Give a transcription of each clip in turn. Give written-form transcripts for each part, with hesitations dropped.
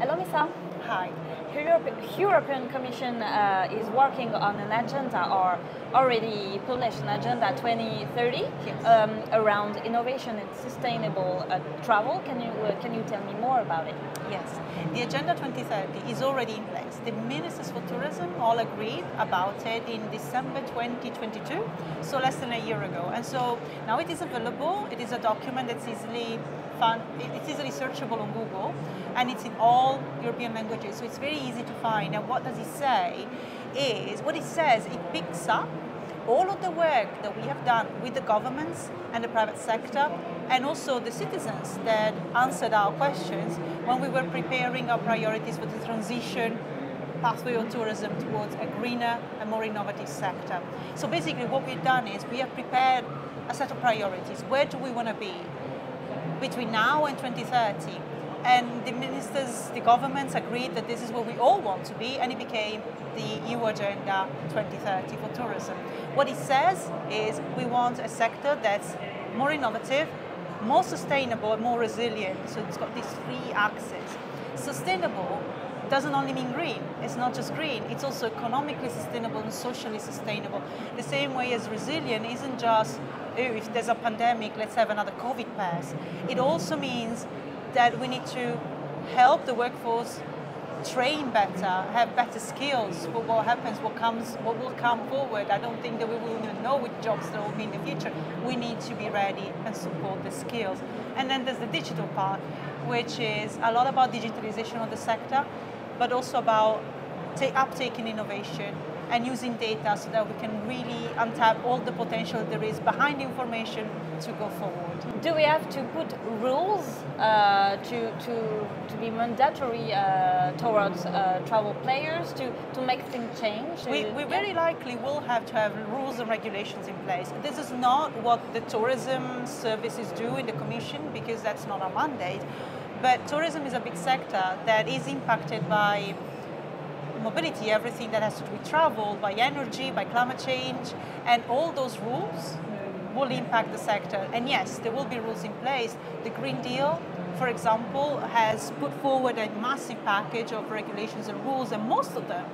Hello, Misa. Hi. European Commission is working on an agenda, or already published an agenda 2030 Yes. around innovation and sustainable travel. Can you tell me more about it? Yes, the Agenda 2030 is already in place. The ministers for tourism all agreed about it in December 2022, so less than a year ago. And so now it is available. It is a document that's easily found. It's easily searchable on Google, and it's in all European languages, so it's very easy to find. And what does it say? What it says, it picks up all of the work that we have done with the governments and the private sector, and also the citizens that answered our questions when we were preparing our priorities for the transition pathway of tourism towards a greener and more innovative sector. So basically what we've done is we have prepared a set of priorities. Where do we want to be between now and 2030? And the ministers, the governments agreed that this is where we all want to be, and it became the EU Agenda 2030 for tourism. What it says is we want a sector that's more innovative, more sustainable, and more resilient. So it's got these three axes. Sustainable doesn't only mean green. It's not just green. It's also economically sustainable and socially sustainable. The same way as resilient isn't just, oh, if there's a pandemic, let's have another COVID pass. It also means that we need to help the workforce train better, have better skills for what happens, what will come forward. I don't think that we will even know which jobs there will be in the future. We need to be ready and support the skills. And then there's the digital part, which is a lot about digitalization of the sector, but also about uptake in innovation and using data so that we can really untap all the potential there is behind the information to go forward. Do we have to put rules to be mandatory towards travel players to make things change? We very likely will have to have rules and regulations in place. This is not what the tourism services do in the Commission, because that's not our mandate. But tourism is a big sector that is impacted by mobility, everything that has to do with travel, by energy, by climate change, and all those rules will impact the sector. And yes, there will be rules in place. The Green Deal, for example, has put forward a massive package of regulations and rules, and most of them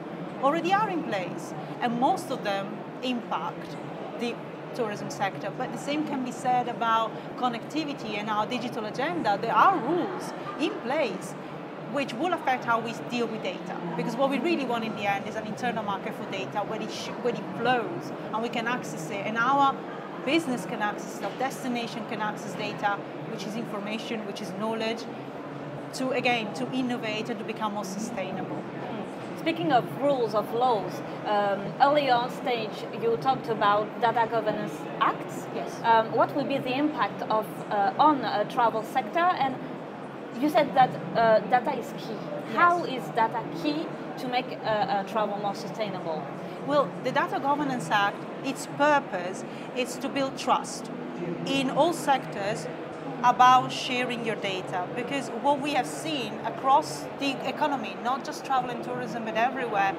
already are in place, and most of them impact the tourism sector. But the same can be said about connectivity and our digital agenda. There are rules in place which will affect how we deal with data. Because what we really want in the end is an internal market for data where it flows and we can access it, and our business can access it, our destination can access data, which is information, which is knowledge, to innovate and to become more sustainable. Speaking of rules, of laws, earlier on stage you talked about data governance acts. Yes. What will be the impact on a travel sector? And you said that data is key. Yes. How is data key to make travel more sustainable? Well, the Data Governance Act, its purpose is to build trust in all sectors about sharing your data. Because what we have seen across the economy, not just travel and tourism, but everywhere,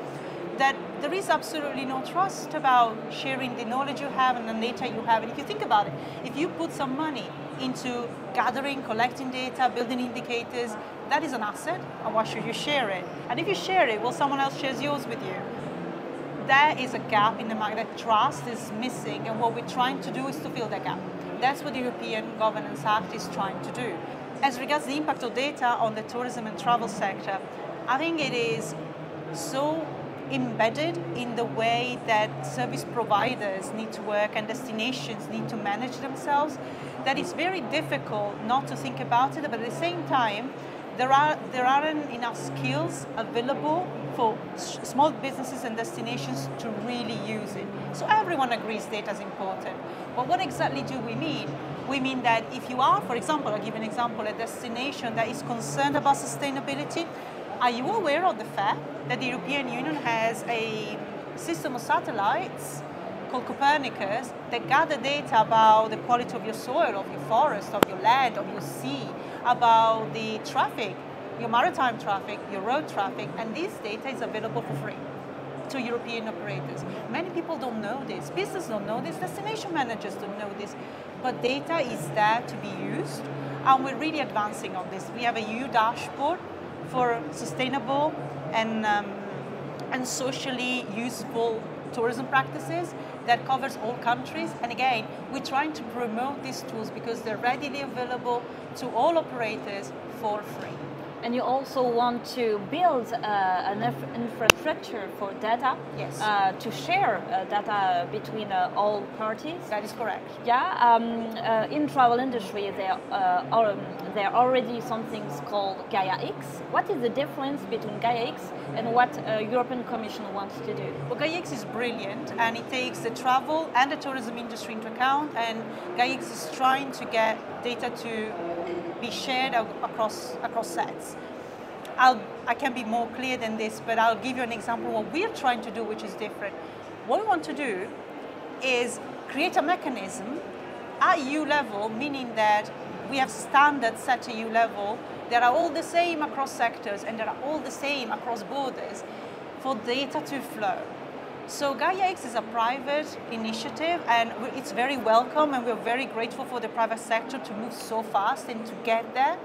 that there is absolutely no trust about sharing the knowledge you have and the data you have. And if you think about it, if you put some money into gathering, collecting data, building indicators, that is an asset, and why should you share it? And if you share it, well, someone else shares yours with you. There is a gap in the market, that trust is missing, and what we're trying to do is to fill that gap. That's what the European Governance Act is trying to do. As regards the impact of data on the tourism and travel sector, I think it is so embedded in the way that service providers need to work and destinations need to manage themselves, that it's very difficult not to think about it, but at the same time, there aren't enough skills available for small businesses and destinations to really use it. So everyone agrees data is important. But what exactly do we mean? We mean that if you are, for example, I'll give an example, a destination that is concerned about sustainability, are you aware of the fact that the European Union has a system of satellites called Copernicus that gather data about the quality of your soil, of your forest, of your land, of your sea, about the traffic, your maritime traffic, your road traffic, and this data is available for free to European operators. Many people don't know this. Business don't know this. Destination managers don't know this. But data is there to be used, and we're really advancing on this. We have a EU dashboard for sustainable and socially useful tourism practices that covers all countries. And again, we're trying to promote these tools because they're readily available to all operators for free. And you also want to build an infrastructure for data, yes, to share data between all parties. That is correct. Yeah, in travel industry, there are already something called Gaia-X. What is the difference between Gaia-X and what European Commission wants to do? Well, Gaia-X is brilliant, and it takes the travel and the tourism industry into account, and Gaia-X is trying to get data to be shared across sets. I can be more clear than this, but I'll give you an example of what we're trying to do, which is different. What we want to do is create a mechanism at EU level, meaning that we have standards set at EU level that are all the same across sectors and that are all the same across borders for data to flow. So Gaia-X is a private initiative, and it's very welcome, and we're very grateful for the private sector to move so fast and to get there.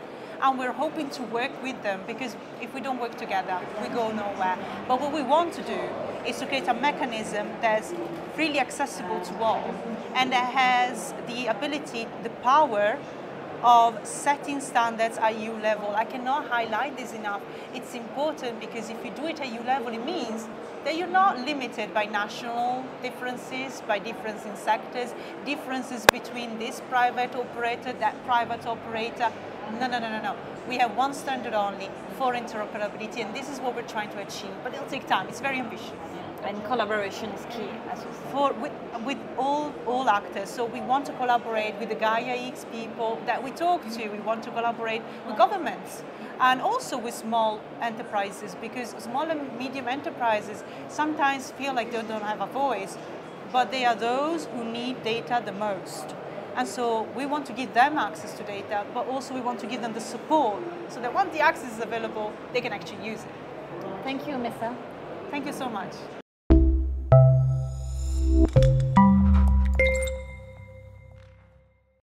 And we're hoping to work with them, because if we don't work together, we go nowhere. But what we want to do is to create a mechanism that's freely accessible to all, and that has the ability, the power of setting standards at EU level. I cannot highlight this enough. It's important because if you do it at EU level, it means that you're not limited by national differences, by difference in sectors, differences between this private operator, that private operator. No. We have one standard only for interoperability, and this is what we're trying to achieve. But it'll take time. It's very ambitious. And collaboration is key, as you said. With all actors. So we want to collaborate with the Gaia-X people that we talk to. We want to collaborate with governments and also with small enterprises, because small and medium enterprises sometimes feel like they don't have a voice, but they are those who need data the most. And so we want to give them access to data, but also we want to give them the support so that once the access is available, they can actually use it. Thank you, Misa. Thank you so much.